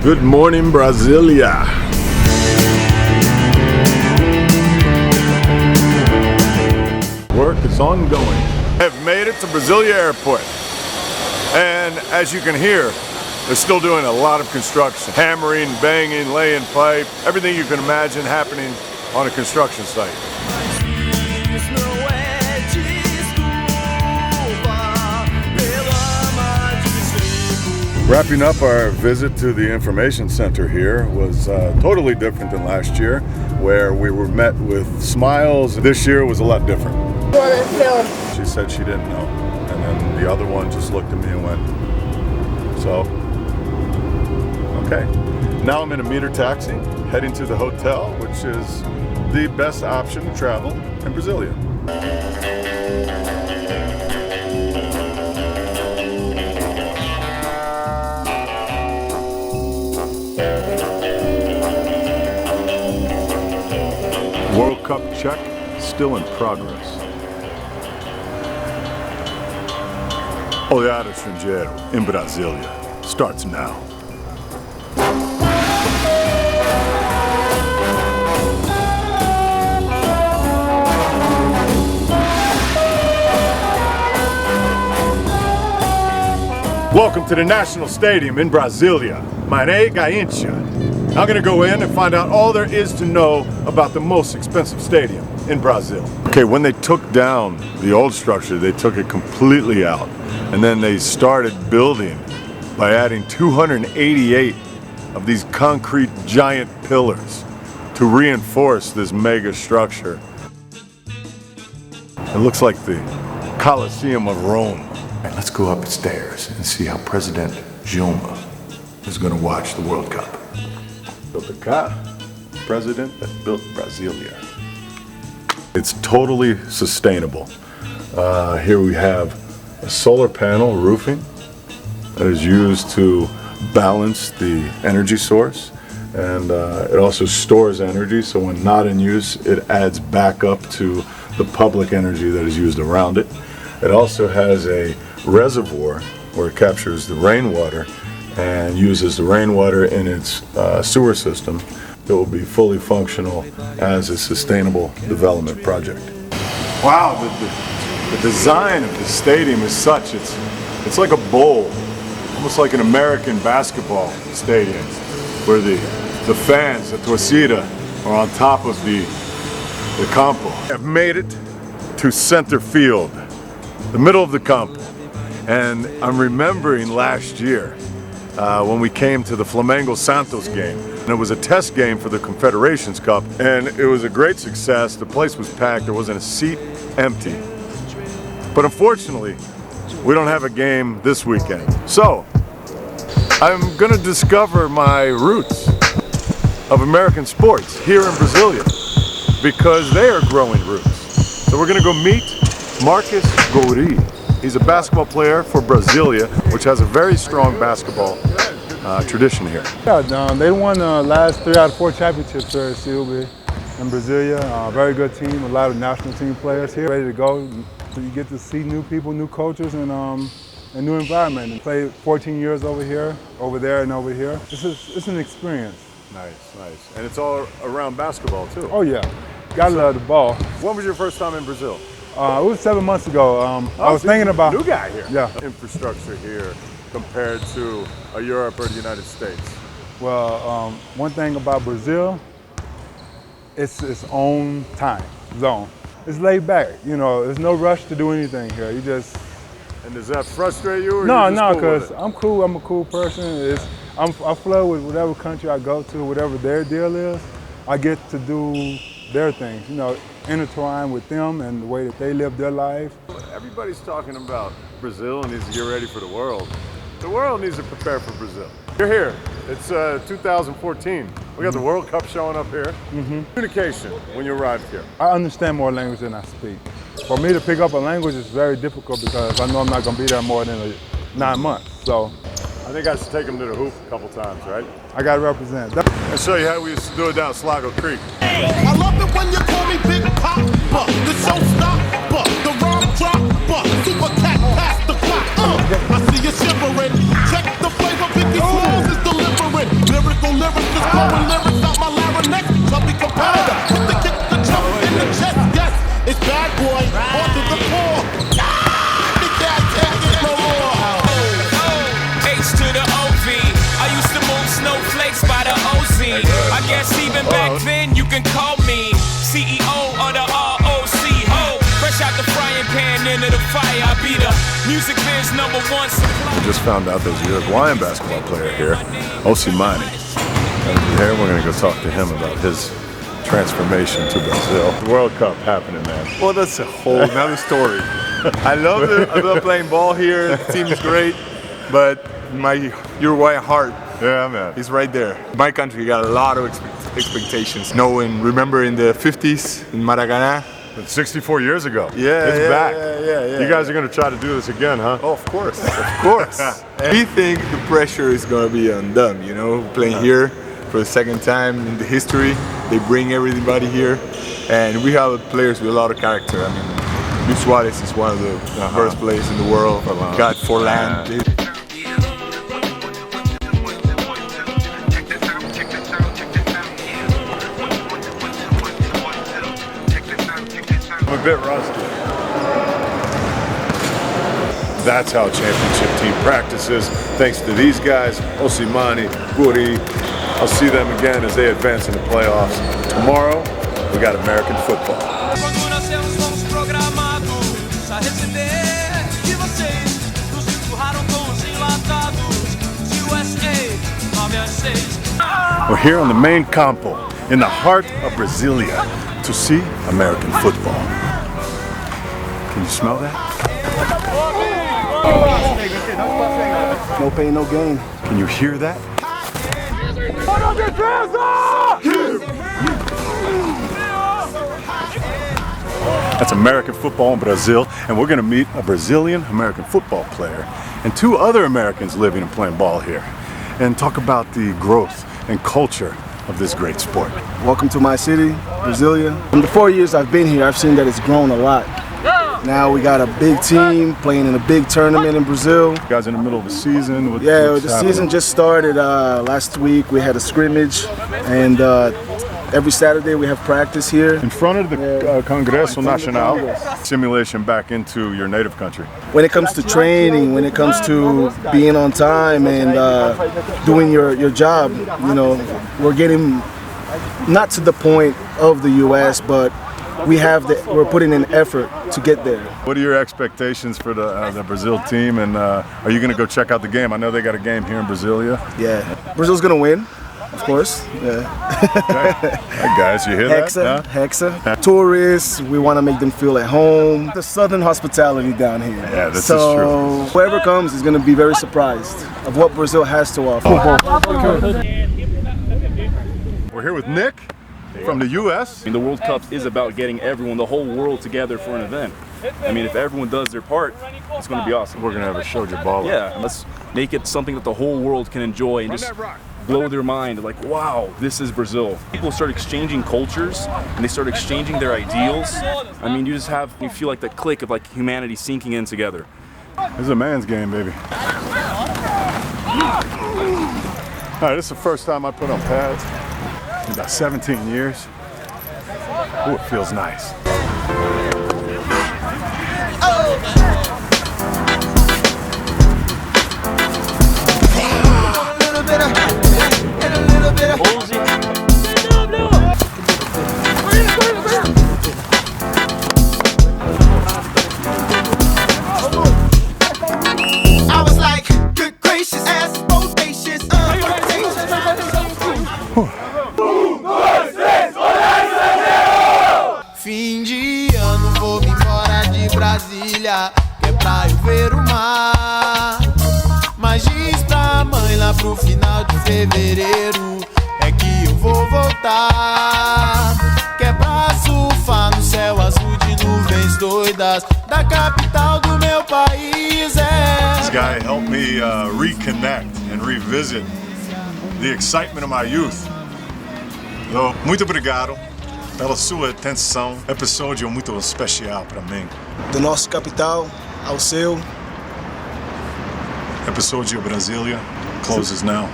Good morning, Brasilia. Work is ongoing. I have made it to Brasilia Airport. And as you can hear, they're still doing a lot of construction. Hammering, banging, laying pipe, everything you can imagine happening on a construction site. Wrapping up our visit to the information center here was totally different than last year, where we were met with smiles. This year was a lot different. She said she didn't know, and then the other one just looked at me and went, so, okay. Now I'm in a meter taxi, heading to the hotel, which is the best option to travel in Brasilia. World Cup check, still in progress. Olhar Estrangeiro in Brasilia starts now. Welcome to the National Stadium in Brasilia. Mané Gaincha. I'm going to go in and find out all there is to know about the most expensive stadium in Brazil. Okay, when they took down the old structure, they took it completely out. And then they started building by adding 288 of these concrete giant pillars to reinforce this mega structure. It looks like the Colosseum of Rome. All right, let's go upstairs and see how President Dilma is going to watch the World Cup. Built a car, president that built Brasilia. It's totally sustainable. Here we have a solar panel roofing that is used to balance the energy source, and it also stores energy, so when not in use it adds back up to the public energy that is used around it. It also has a reservoir where it captures the rainwater and uses the rainwater in its sewer system. It will be fully functional as a sustainable development project. Wow, the design of the stadium is such, it's like a bowl, almost like an American basketball stadium, where the fans, the torcida, are on top of the campo. I've made it to center field, the middle of the campo, and I'm remembering last year when we came to the Flamengo-Santos game. And it was a test game for the Confederations Cup, and it was a great success. The place was packed, there wasn't a seat empty. But unfortunately, we don't have a game this weekend. So, I'm gonna discover my roots of American sports here in Brasilia, because they are growing roots. So we're gonna go meet Marcus Gori. He's a basketball player for Brasilia, which has a very strong basketball tradition here. Yeah, they won the last 3 out of 4 championships here at CUB in Brasilia. Very good team, a lot of national team players here, ready to go. So you get to see new people, new cultures, and a new environment. And play 14 years over here, over there, and over here. It's an experience. Nice, nice. And it's all around basketball too. Oh yeah, gotta love the ball. When was your first time in Brazil? It was 7 months ago. I was thinking about new guy here. Yeah. Infrastructure here compared to Europe or the United States. Well, one thing about Brazil, it's its own time zone. It's laid back. You know, there's no rush to do anything here. You just. And does that frustrate you? Or No, no, because I'm cool. I'm a cool person. I flow with whatever country I go to, whatever their deal is. I get to do their things. You know, intertwine with them and the way that they live their life. Everybody's talking about Brazil needs to get ready for the world. The world needs to prepare for Brazil. You're here. It's 2014. We got the World Cup showing up here. Communication when you arrived here. I understand more language than I speak. For me to pick up a language is very difficult because I know I'm not going to be there more than 9 months. So I think I should take them to the hoop a couple times, right? I got to represent. I'll show you how we used to do it down Sligo Creek. I love it when you call me Big Papa, the showstopper, the rhyme dropper, super cat past the clock. I see you shivering. Check the flavor, Biggie Smalls is delivering. Blowing lyrics out my larynx, chubby competitor. Put the kick, the jump in the chest, yes. It's bad boy, on to the floor. Big cat can't get no more. H to the OV. I used to move snowflakes by the OZ. I guess even back then you can call me CEO of the ROC. Ho, fresh out the frying pan into the fire. I be the music biz #1 supplier. Just found out there's a Uruguayan basketball player here, Osimani. And here we're going to go talk to him about his transformation to Brazil. The World Cup happening, man. Well, that's a whole nother story. I love it. I love playing ball here. The team is great, but my Uruguayan heart Yeah, man. is right there. My country got a lot of expectations. Knowing, remember in the 50s in Maracanã? 64 years ago. Yeah, it's yeah, back. yeah. You guys are going to try to do this again, huh? Oh, of course, of course. We think the pressure is going to be on them, you know, playing here for the second time in the history. They bring everybody here, and we have players with a lot of character. I mean, Luis Suarez is one of the first players in the world. Got Forlan. I'm a bit rusty. That's how a championship team practices. Thanks to these guys, Osimani, Guri. I'll see them again as they advance in the playoffs. Tomorrow, we got American football. Quando nascemos fomos programados a receber de vocês. Nos empurraram com os enlatados. USA 9 às 6. We're here on the main campo, in the heart of Brasilia, to see American football. Can you smell that? No pain, no gain. Can you hear that? That's American football in Brazil, and we're going to meet a Brazilian American football player and two other Americans living and playing ball here, and talk about the growth and culture of this great sport. Welcome to my city, Brasilia. In the 4 years I've been here, I've seen that it's grown a lot. Now we got a big team playing in a big tournament in Brazil. You guys in the middle of the season? Yeah, what's the happening? season just started last week. We had a scrimmage, and every Saturday we have practice here. In front of the Congresso In front of the Nacional, Congress. simulation back into your native country. When it comes to training, when it comes to being on time and doing your job, you know, we're getting not to the point of the U.S., but we're putting in effort to get there. What are your expectations for the Brazil team, and are you going to go check out the game? I know they got a game here in Brasilia. Yeah, Brazil's gonna win, of course. Yeah. Hey guys, you hear that? Hexa. Tourists, we want to make them feel at home. The southern hospitality down here. Yeah, this is so true. Whoever comes is going to be very surprised of what Brazil has to offer. We're here with Nick from the U.S. I mean, the World Cup is about getting everyone, the whole world together for an event. I mean, if everyone does their part, it's going to be awesome. We're going to have a Shoja Ball. Yeah, and let's make it something that the whole world can enjoy and just blow their mind. Like, wow, this is Brazil. People start exchanging cultures and they start exchanging their ideals. I mean, you feel like that click of like humanity sinking in together. This is a man's game, baby. All right, this is the first time I put on pads in about 17 years. Ooh, it feels nice. I was like, good gracious, ass bodacious. Fim de ano, vou me embora de Brasília, que é pra eu ver o mar. Mas diz pra mãe lá pro final de fevereiro é que eu vou voltar, que é pra surfar no céu azul de nuvens doidas da capital do meu país. This guy helped me reconnect and revisit the excitement of my youth. So, muito obrigado pela sua atenção. Episódio muito especial para mim. Da nossa capital ao seu. Episódio Brasilia closes now.